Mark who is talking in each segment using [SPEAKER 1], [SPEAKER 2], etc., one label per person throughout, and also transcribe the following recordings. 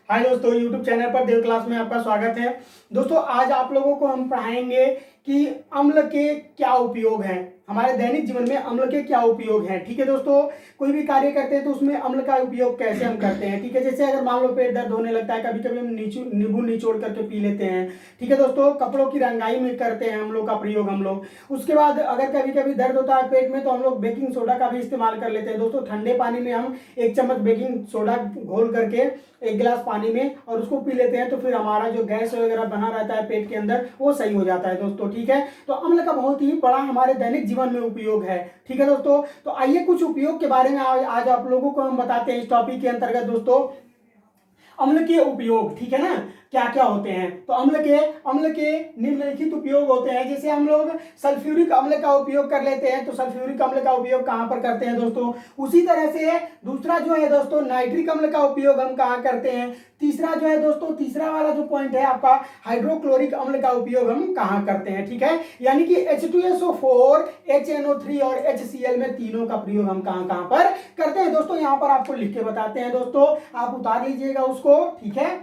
[SPEAKER 1] हाय दोस्तों, YouTube channel पर देव class में आपका स्वागत है। दोस्तों, आज आप लोगों को हम पढ़ाएंगे कि अम्ल के क्या उपयोग हैं, हमारे दैनिक जीवन में अम्ल के क्या उपयोग हैं। ठीक है दोस्तों, कोई भी कार्य करते हैं तो उसमें अम्ल का उपयोग कैसे हम करते हैं। ठीक है, जैसे अगर मान लो पेट दर्द होने लगता है, कभी कभी हम नींबू निचोड़ करके पी लेते हैं। ठीक है दोस्तों, कपड़ों की रंगाई में करते हैं अम्लों का प्रयोग हम लोग। उसके बाद अगर कभी कभी दर्द होता है पेट में तो हम लोग बेकिंग सोडा का भी इस्तेमाल कर लेते हैं। दोस्तों, ठंडे पानी में हम 1 चम्मच बेकिंग सोडा घोल करके 1 गिलास पानी में और उसको पी लेते हैं तो फिर हमारा जो गैस वगैरह बना रहता है पेट के अंदर वो सही हो जाता है दोस्तों। ठीक है, तो अम्ल का बहुत ही बड़ा हमारे दैनिक जीवन में उपयोग है। ठीक है दोस्तों, तो आइए कुछ उपयोग के बारे में आज आप लोगों को हम बताते हैं इस टॉपिक के अंतर्गत। दोस्तों, अम्ल के उपयोग, ठीक है ना, क्या क्या होते हैं। तो अम्ल के निम्नलिखित उपयोग होते हैं। जैसे हम लोग सल्फ्यूरिक अम्ल का उपयोग कर लेते हैं, तो सल्फ्यूरिक अम्ल का उपयोग कहाँ पर करते हैं दोस्तों। उसी तरह से दूसरा जो है दोस्तों, नाइट्रिक अम्ल का उपयोग हम कहाँ करते हैं। तीसरा जो है दोस्तों, तीसरा वाला जो पॉइंट है आपका, हाइड्रोक्लोरिक अम्ल का उपयोग हम कहाँ करते हैं। ठीक है, यानी कि H2SO4, HNO3 और HCl में तीनों का प्रयोग हम कहाँ कहाँ पर करते हैं दोस्तों। यहाँ पर आपको लिख के बताते हैं दोस्तों, आप उतार लीजिएगा उसको। ठीक है,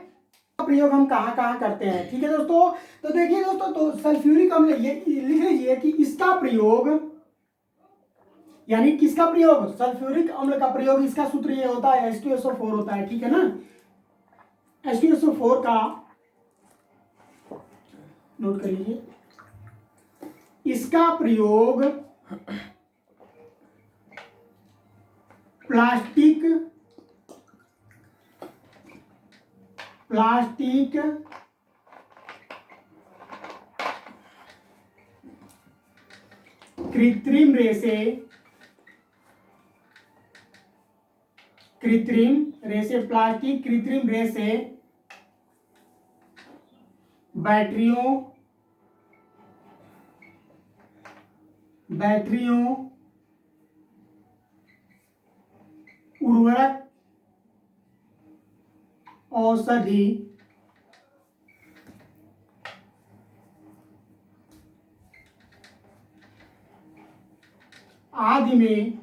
[SPEAKER 1] प्रयोग हम कहाँ कहाँ करते हैं। ठीक है दोस्तों, तो देखिए दोस्तों, तो सल्फ्यूरिक अम्ल ये लिख लीजिए कि इसका प्रयोग, यानी किसका प्रयोग, सल्फ्यूरिक अम्ल का प्रयोग, इसका सूत्र ये होता है H2SO4 होता है। ठीक है ना, H2SO4 का नोट कर लीजिए। इसका प्रयोग प्लास्टिक कृत्रिम रेसे प्लास्टिक कृत्रिम रेसे बैटरियों उर्वरक, औषधि आदि में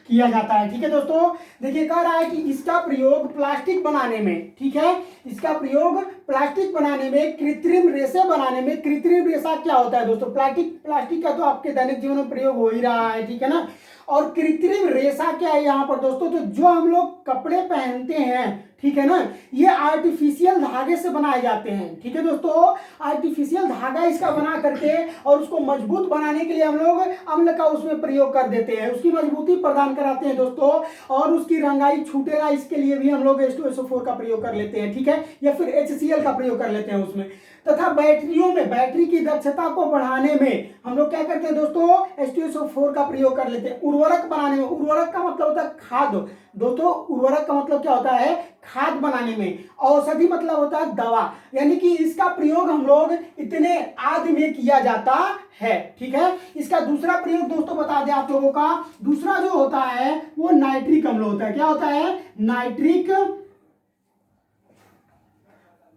[SPEAKER 1] किया जाता है। ठीक है दोस्तों, देखिए कह रहा है कि इसका प्रयोग प्लास्टिक बनाने में, ठीक है, इसका प्रयोग प्लास्टिक बनाने में, कृत्रिम रेशे बनाने में। कृत्रिम रेशा क्या होता है दोस्तों, प्लास्टिक का तो आपके दैनिक जीवन में प्रयोग हो ही रहा है। ठीक है ना, और कृत्रिम रेशा क्या है यहाँ पर दोस्तों, तो जो हम लोग कपड़े पहनते हैं, ठीक है ना, ये आर्टिफिशियल धागे से बनाए जाते हैं। ठीक है दोस्तों, आर्टिफिशियल धागा इसका बना करके और उसको मजबूत बनाने के लिए हम लोग अम्ल का उसमें प्रयोग कर देते हैं, उसकी मजबूती प्रदान कराते हैं दोस्तों, और उसकी रंगाई छूटे ना इसके लिए भी हम लोग H2SO4 का प्रयोग कर लेते हैं। ठीक है, या फिर HCl का प्रयोग कर लेते हैं उसमें। तथा बैटरियों में, बैटरी की दक्षता को बढ़ाने में हम लोग क्या करते हैं दोस्तों, H2SO4 का प्रयोग कर लेते हैं। उर्वरक बनाने में, उर्वरक का मतलब होता है खाद दोस्तों, उर्वरक का मतलब क्या होता है, खाद बनाने में। औषधि मतलब होता है दवा, यानी कि इसका प्रयोग हम लोग इतने आदि में किया जाता है। ठीक है, इसका दूसरा प्रयोग दोस्तों बता दें आप लोगों का, दूसरा जो होता है वो नाइट्रिक अम्ल होता है। क्या होता है, नाइट्रिक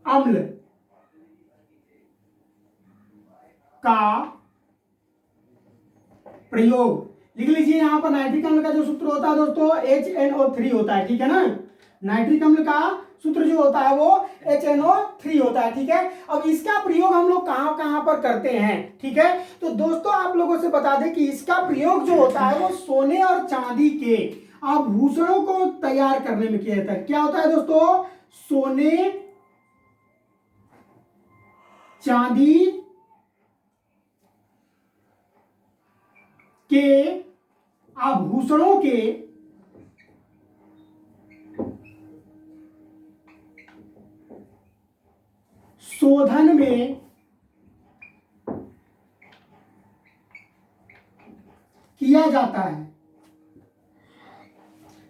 [SPEAKER 1] अम्ल का प्रयोग लिख लीजिए। यहां पर नाइट्रिक अम्ल का जो सूत्र होता है दोस्तों HNO3 होता है। ठीक है ना, नाइट्रिक अम्ल का सूत्र जो होता है वो HNO3 होता है। ठीक है, अब इसका प्रयोग हम लोग कहां कहां पर करते हैं। ठीक है, तो दोस्तों आप लोगों से बता दें कि इसका प्रयोग जो होता है वो सोने और चांदी के आभूषणों को तैयार करने में किया जाता है। क्या होता है दोस्तों, सोने चांदी के आभूषणों के शोधन में किया जाता है।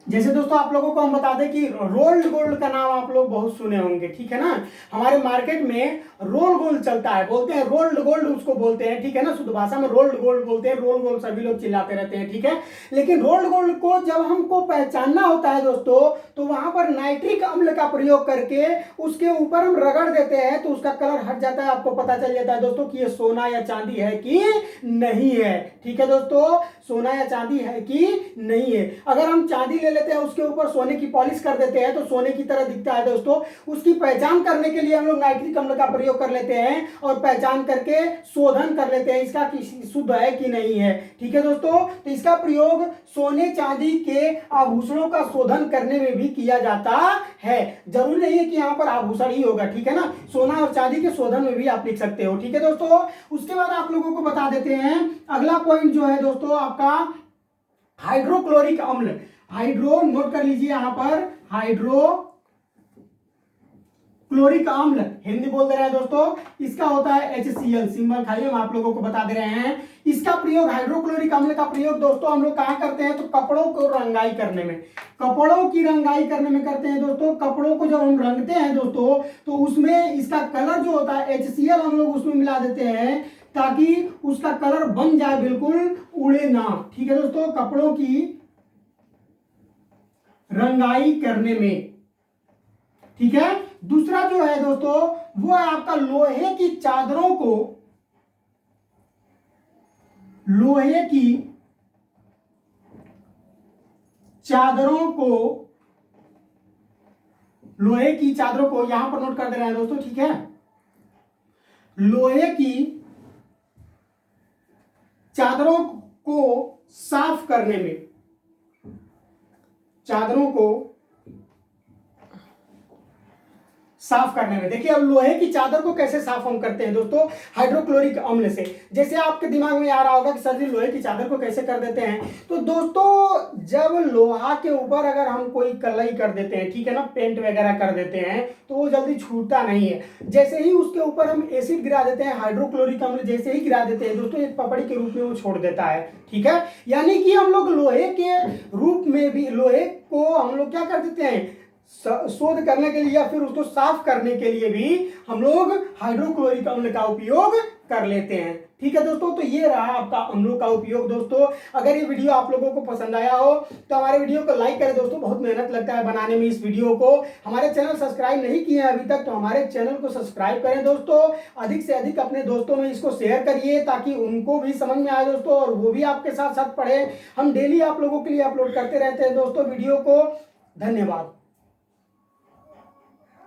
[SPEAKER 1] जैसे दोस्तों आप लोगों को हम बता दें कि रोल्ड गोल्ड का नाम आप लोग बहुत सुने होंगे। ठीक है ना, हमारे मार्केट में रोल गोल्ड चलता है, बोलते हैं रोल्ड गोल्ड उसको बोलते हैं। ठीक है ना, शुद्ध भाषा में रोल्ड गोल्ड बोलते हैं, रोल गोल्ड सभी लोग चिल्लाते रहते हैं। ठीक है, लेकिन रोल्ड गोल्ड को जब हमको पहचानना होता है दोस्तों, तो वहां पर नाइट्रिक अम्ल का प्रयोग करके उसके ऊपर हम रगड़ देते हैं तो उसका कलर हट जाता है। आपको पता चल जाता है दोस्तों कि ये सोना या चांदी है कि नहीं है। ठीक है दोस्तों, सोना या चांदी है कि नहीं है। अगर हम चांदी ले लेते हैं, उसके ऊपर सोने की पॉलिश कर देते हैं तो सोने की तरह दिखता है दोस्तों। उसकी पहचान करने के लिए हम लोग नाइट्रिक अम्ल का प्रयोग कर लेते हैं और पहचान करके शोधन कर लेते हैं इसका कि शुद्ध है कि नहीं है। ठीक है दोस्तों, तो इसका प्रयोग सोने चांदी के आभूषणों का शोधन करने में भी किया जाता है। जरूरी नहीं है कि यहाँ पर आभूषण ही होगा, ठीक है ना, सोना और चांदी के शोधन में भी आप लिख सकते हो। ठीक है दोस्तों, उसके बाद आप लोगों को बता देते हैं अगला पॉइंट जो है दोस्तों आपका हाइड्रोक्लोरिक अम्ल। हाइड्रो नोट कर लीजिए यहां पर, हाइड्रोक्लोरिक अम्ल हिंदी बोल दे रहे हैं दोस्तों, इसका होता है HCl सिंबल, खाली हम आप लोगों को बता दे रहे हैं। इसका प्रयोग हाइड्रोक्लोरिक अम्ल का प्रयोग दोस्तों हम लोग कहां करते हैं, तो कपड़ों को रंगाई करने में, कपड़ों की रंगाई करने में करते हैं दोस्तों। कपड़ों को जब हम रंगते हैं दोस्तों तो उसमें इसका कलर जो होता है HCl हम लोग उसमें मिला देते हैं ताकि उसका कलर बन जाए, बिल्कुल उड़े ना। ठीक है दोस्तों, कपड़ों की रंगाई करने में। ठीक है, दूसरा जो है दोस्तों वो है आपका लोहे की चादरों को, लोहे की चादरों को, लोहे की चादरों को यहां पर नोट कर दे रहे हैं दोस्तों। ठीक है, लोहे की चादरों को साफ करने में, चादरों को साफ करने में। देखिए अब लोहे की चादर को कैसे साफ हम करते हैं दोस्तों, हाइड्रोक्लोरिक अम्ल से। जैसे आपके दिमाग में आ रहा होगा कि सर जी लोहे की चादर को कैसे कर देते हैं, तो दोस्तों जब लोहा के ऊपर अगर हम कोई कलई कर देते हैं, ठीक है ना, पेंट वगैरह कर देते हैं, तो वो जल्दी छूटता नहीं है। जैसे ही उसके ऊपर हम एसिड गिरा देते हैं, हाइड्रोक्लोरिक अम्ल जैसे ही गिरा देते हैं दोस्तों, एक पपड़ी के रूप में वो छोड़ देता है। ठीक है, यानी कि हम लोग लोहे के रूप में भी, लोहे को हम लोग क्या कर देते हैं, शोध करने के लिए या फिर उसको साफ करने के लिए भी हम लोग हाइड्रोक्लोरिक अम्ल का उपयोग कर लेते हैं। ठीक है दोस्तों, तो ये रहा आपका अम्लों का उपयोग दोस्तों। अगर ये वीडियो आप लोगों को पसंद आया हो तो हमारे वीडियो को लाइक करें दोस्तों, बहुत मेहनत लगता है बनाने में इस वीडियो को। हमारे चैनल सब्सक्राइब नहीं किए हैं अभी तक तो हमारे चैनल को सब्सक्राइब करें दोस्तों। अधिक से अधिक अपने दोस्तों में इसको शेयर करिए ताकि उनको भी समझ में आए दोस्तों और वो भी आपके साथ साथ पढ़े। हम डेली आप लोगों के लिए अपलोड करते रहते हैं दोस्तों वीडियो को। धन्यवाद।